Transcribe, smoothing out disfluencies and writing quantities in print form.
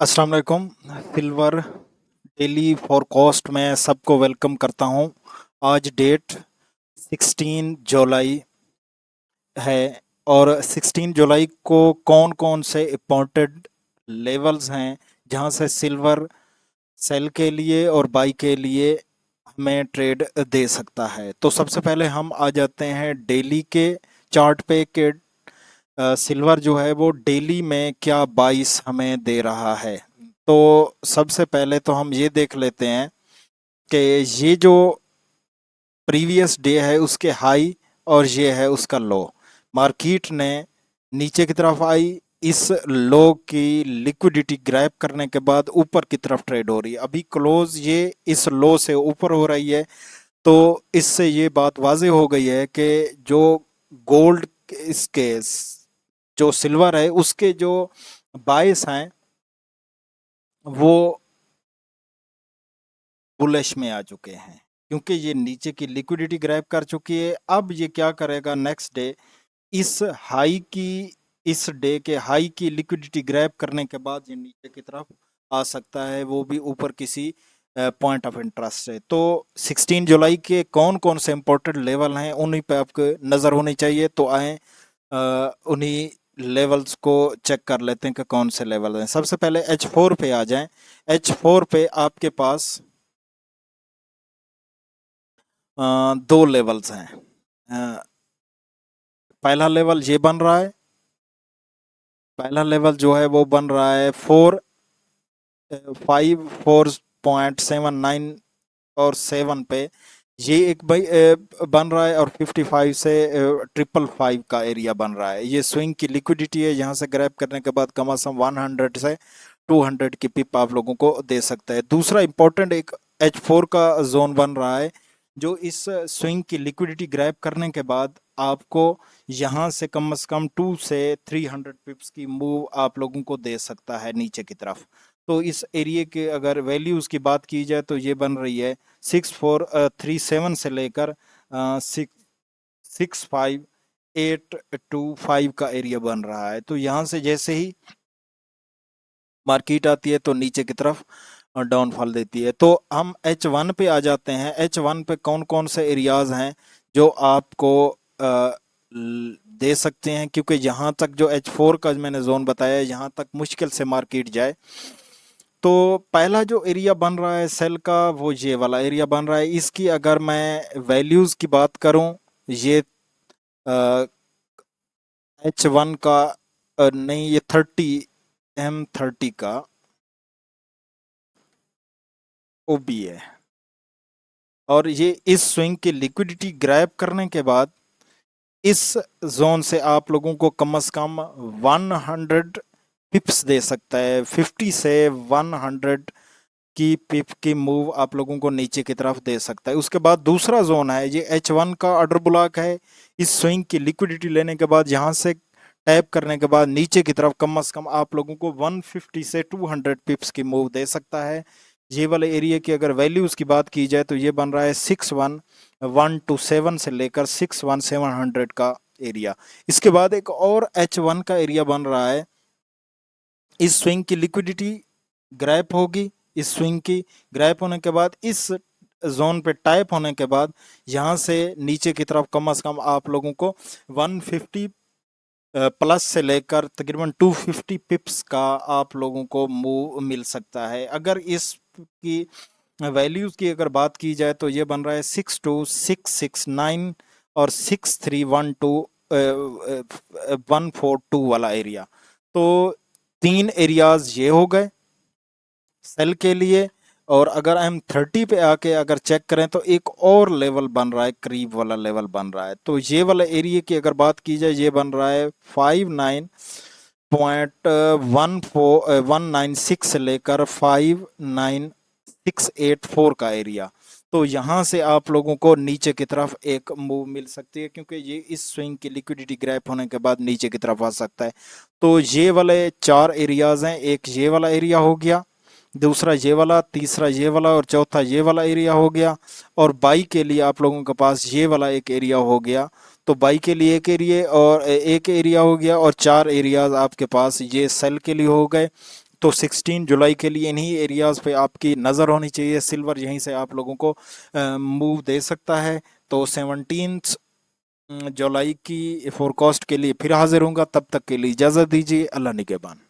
अस्सलाम वालेकुम। Silver daily forecast में सबको वेलकम करता हूं। आज डेट 16 जुलाई है और 16 जुलाई को कौन कौन से इम्पोर्टेंट लेवल्स हैं जहां से सिल्वर सेल के लिए और बाई के लिए हमें ट्रेड दे सकता है। तो सबसे पहले हम आ जाते हैं डेली के चार्ट पे कि सिल्वर जो है वो डेली में क्या बाइस हमें दे रहा है। तो सबसे पहले तो हम ये देख लेते हैं कि ये जो प्रीवियस डे है उसके हाई और ये है उसका लो। मार्केट ने नीचे की तरफ आई, इस लो की लिक्विडिटी ग्रैब करने के बाद ऊपर की तरफ ट्रेड हो रही है। अभी क्लोज ये इस लो से ऊपर हो रही है। तो इससे ये बात वाज़ेह हो गई है कि जो गोल्ड इसके जो सिल्वर है उसके जो बायस हैं वो बुलिश में आ चुके हैं, क्योंकि ये नीचे की लिक्विडिटी ग्रैब कर चुकी है। अब ये क्या करेगा नेक्स्ट डे, इस हाई की इस डे के हाई की लिक्विडिटी ग्रैब करने के बाद ये नीचे की तरफ आ सकता है, वो भी ऊपर किसी पॉइंट ऑफ इंटरेस्ट से। तो 16 जुलाई के कौन कौन से इंपॉर्टेंट लेवल हैं उन्हीं पे आपको नज़र होनी चाहिए। तो आए उन्हीं लेवल्स को चेक कर लेते हैं कि कौन से लेवल हैं। सबसे पहले H4 पे आ जाएं। H4 पे आपके पास दो लेवल्स हैं। अ, पहला लेवल ये बन रहा है। पहला लेवल जो है वो बन रहा है 4.7 और 7 पे। ये एक भाई बन रहा है और 55 से 555 का एरिया बन रहा है। ये स्विंग की लिक्विडिटी है, यहाँ से ग्रैब करने के बाद कम से कम 100 से 200 की पिप आप लोगों को दे सकता है। दूसरा इंपॉर्टेंट एक H4 का जोन बन रहा है, जो इस स्विंग की लिक्विडिटी ग्रैब करने के बाद आपको यहाँ से कम 2 से 300 पिप्स की मूव आप लोगों को दे सकता है नीचे की तरफ। तो इस एरिया के अगर वैल्यूज़ की बात की जाए तो ये बन रही है 6437 से लेकर 65825 का एरिया बन रहा है। तो यहाँ से जैसे ही मार्केट आती है तो नीचे की तरफ डाउनफॉल देती है। तो हम H1 पे आ जाते हैं। H1 पे कौन कौन से एरियाज हैं जो आपको दे सकते हैं, क्योंकि यहाँ तक जो H4 का मैंने जोन बताया यहाँ तक मुश्किल से मार्केट जाए। तो पहला जो एरिया बन रहा है सेल का वो ये वाला एरिया बन रहा है। इसकी अगर मैं वैल्यूज़ की बात करूं, ये H1 का नहीं, ये 30 M30 का OB है। और ये इस स्विंग की लिक्विडिटी ग्रैब करने के बाद इस जोन से आप लोगों को कम से कम 100 पिप्स दे सकता है। 50 से 100 की पिप की मूव आप लोगों को नीचे की तरफ दे सकता है। उसके बाद दूसरा जोन है, ये H1 का ऑर्डर ब्लॉक है। इस स्विंग की लिक्विडिटी लेने के बाद यहाँ से टैप करने के बाद नीचे की तरफ कम से कम आप लोगों को 150 से 200 पिप्स की मूव दे सकता है। ये वाले एरिया की अगर वैल्यूज़ की बात की जाए तो ये बन रहा है 6117 से लेकर 61700 का एरिया। इसके बाद एक और H1 का एरिया बन रहा है। इस स्विंग की लिक्विडिटी ग्रैप होगी, इस स्विंग की ग्रैप होने के बाद इस जोन पे टाइप होने के बाद यहाँ से नीचे की तरफ कम से कम आप लोगों को 150 प्लस से लेकर तकरीबन 250 पिप्स का आप लोगों को मूव मिल सकता है। अगर इसकी वैल्यूज़ की अगर बात की जाए तो ये बन रहा है 62669 और 6312 142 वाला एरिया। तो तीन एरियाज ये हो गए सेल के लिए। और अगर M30 पे आके अगर चेक करें तो एक और लेवल बन रहा है, करीब वाला लेवल बन रहा है। तो ये वाला एरिया की अगर बात की जाए ये बन रहा है 59.196 से लेकर 59684 का एरिया। तो यहाँ से आप लोगों को नीचे की तरफ एक मूव मिल सकती है, क्योंकि ये इस स्विंग की लिक्विडिटी ग्रैप होने के बाद नीचे की तरफ आ सकता है। तो ये वाले चार एरियाज हैं। एक ये वाला एरिया हो गया, दूसरा ये वाला, तीसरा ये वाला और चौथा ये वाला एरिया हो गया। और बाई के लिए आप लोगों के पास ये वाला एक एरिया हो गया। तो बाई के लिए एक एरिया हो गया और चार एरियाज आपके पास ये सेल के लिए हो गए। तो 16 जुलाई के लिए इन्हीं एरियाज़ पे आपकी नज़र होनी चाहिए। सिल्वर यहीं से आप लोगों को मूव दे सकता है। तो 17 जुलाई की फोरकास्ट के लिए फिर हाजिर होऊंगा। तब तक के लिए इजाज़त दीजिए। अल्लाह निगहबान।